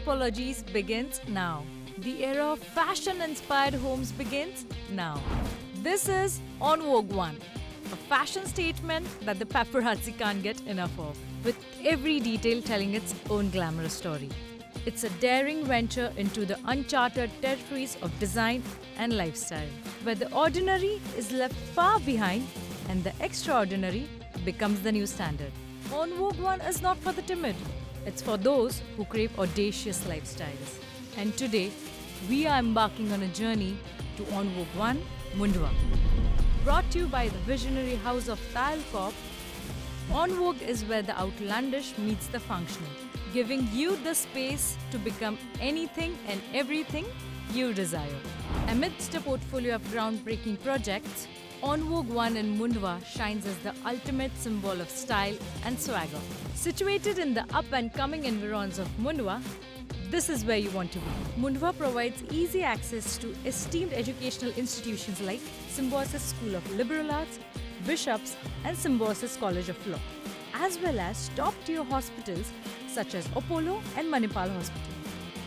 apologies begins now. The era of fashion-inspired homes begins now. This is On Vogue One, a fashion statement that the paparazzi can't get enough of, with every detail telling its own glamorous story. It's a daring venture into the uncharted territories of design and lifestyle, where the ordinary is left far behind and the extraordinary becomes the new standard. On Vogue One is not for the timid. It's for those who crave audacious lifestyles. And today, we are embarking on a journey to On Vogue One, Mundwa. Brought to you by the visionary house of Tile Corp, On Vogue is where the outlandish meets the functional, giving you the space to become anything and everything you desire. Amidst a portfolio of groundbreaking projects, On Vogue One in Mundwa shines as the ultimate symbol of style and swagger. Situated in the up-and-coming environs of Mundwa, this is where you want to be. Mundwa provides easy access to esteemed educational institutions like Symbiosis School of Liberal Arts, Bishops and Symbiosis College of Law, as well as top-tier hospitals such as Apollo and Manipal Hospital,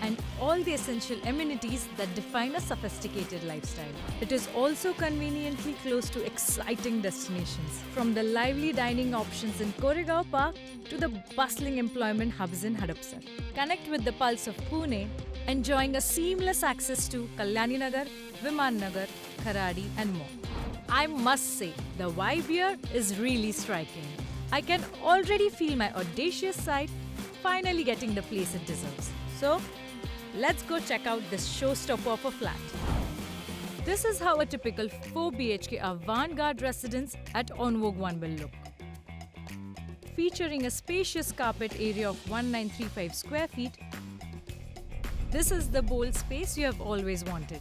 and all the essential amenities that define a sophisticated lifestyle. It is also conveniently close to exciting destinations, from the lively dining options in Koregaon Park to the bustling employment hubs in Hadapsar. Connect with the pulse of Pune, enjoying a seamless access to Kalyani Nagar, Viman Nagar, Kharadi and more. I must say, the vibe here is really striking. I can already feel my audacious side finally getting the place it deserves. So, let's go check out this showstopper of a flat. This is how a typical 4 BHK avant-garde residence at On Vogue One will look. Featuring a spacious carpet area of 1935 square feet, this is the bold space you have always wanted.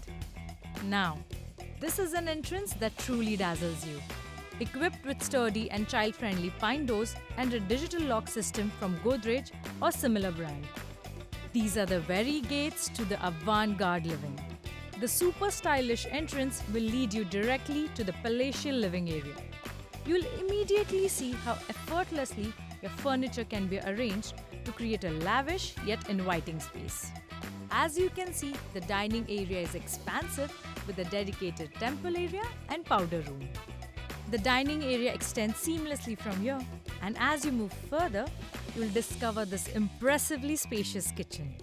Now, this is an entrance that truly dazzles you. Equipped with sturdy and child-friendly pine doors and a digital lock system from Godrej or similar brand. These are the very gates to the avant-garde living. The super stylish entrance will lead you directly to the palatial living area. You'll immediately see how effortlessly your furniture can be arranged to create a lavish yet inviting space. As you can see, the dining area is expansive with a dedicated temple area and powder room. The dining area extends seamlessly from here, and as you move further, you'll discover this impressively spacious kitchen.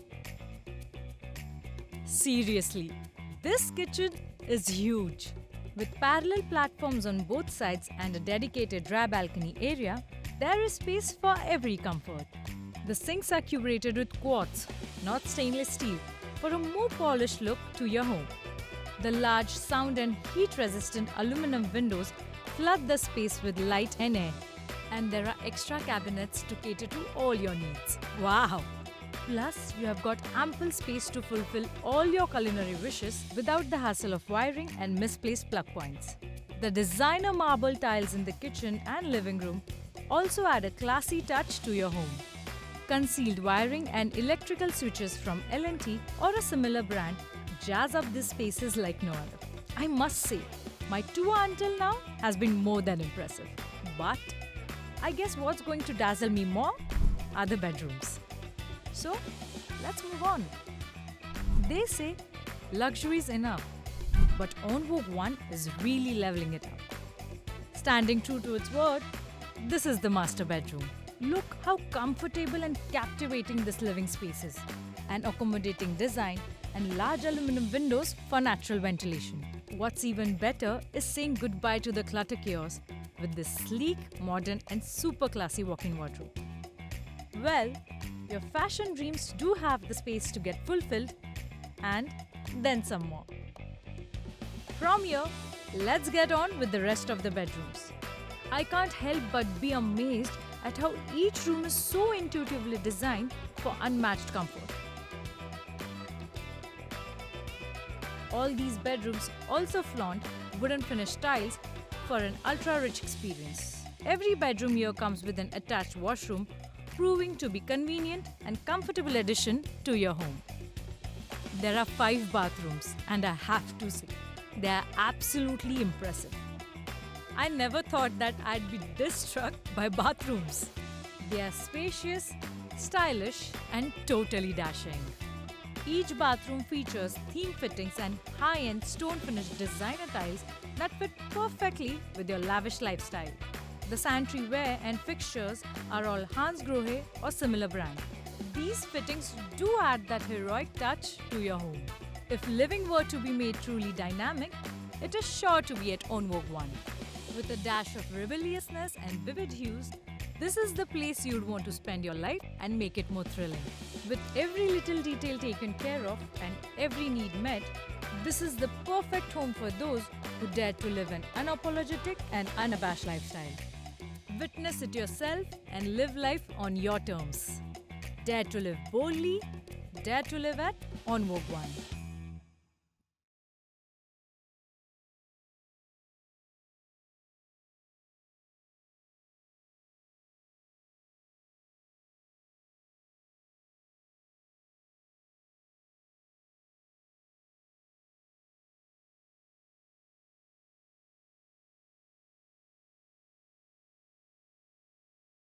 Seriously, this kitchen is huge. With parallel platforms on both sides and a dedicated dry balcony area, there is space for every comfort. The sinks are curated with quartz, not stainless steel, for a more polished look to your home. The large sound and heat-resistant aluminum windows flood the space with light and air, and there are extra cabinets to cater to all your needs. Wow! Plus, you have got ample space to fulfill all your culinary wishes without the hassle of wiring and misplaced plug points. The designer marble tiles in the kitchen and living room also add a classy touch to your home. Concealed wiring and electrical switches from L&T or a similar brand jazz up these spaces like no other. I must say, my tour until now has been more than impressive. But I guess what's going to dazzle me more are the bedrooms. So, let's move on. They say luxury is enough, but On Vogue One is really leveling it up. Standing true to its word, this is the master bedroom. Look how comfortable and captivating this living space is. An accommodating design and large aluminum windows for natural ventilation. What's even better is saying goodbye to the clutter chaos with this sleek, modern and super classy walk-in wardrobe. Well, your fashion dreams do have the space to get fulfilled and then some more. From here, let's get on with the rest of the bedrooms. I can't help but be amazed at how each room is so intuitively designed for unmatched comfort. All these bedrooms also flaunt wooden finished tiles for an ultra-rich experience. Every bedroom here comes with an attached washroom, proving to be convenient and comfortable addition to your home. There are 5 bathrooms and I have to say, they are absolutely impressive. I never thought that I'd be this struck by bathrooms. They are spacious, stylish and totally dashing. Each bathroom features theme fittings and high-end stone-finished designer tiles that fit perfectly with your lavish lifestyle. The sanitary ware and fixtures are all Hans Grohe or similar brand. These fittings do add that heroic touch to your home. If living were to be made truly dynamic, it is sure to be at On Vogue One. With a dash of rebelliousness and vivid hues, this is the place you'd want to spend your life and make it more thrilling. With every little detail taken care of and every need met, this is the perfect home for those who dare to live an unapologetic and unabashed lifestyle. Witness it yourself and live life on your terms. Dare to live boldly, dare to live at On Vogue One.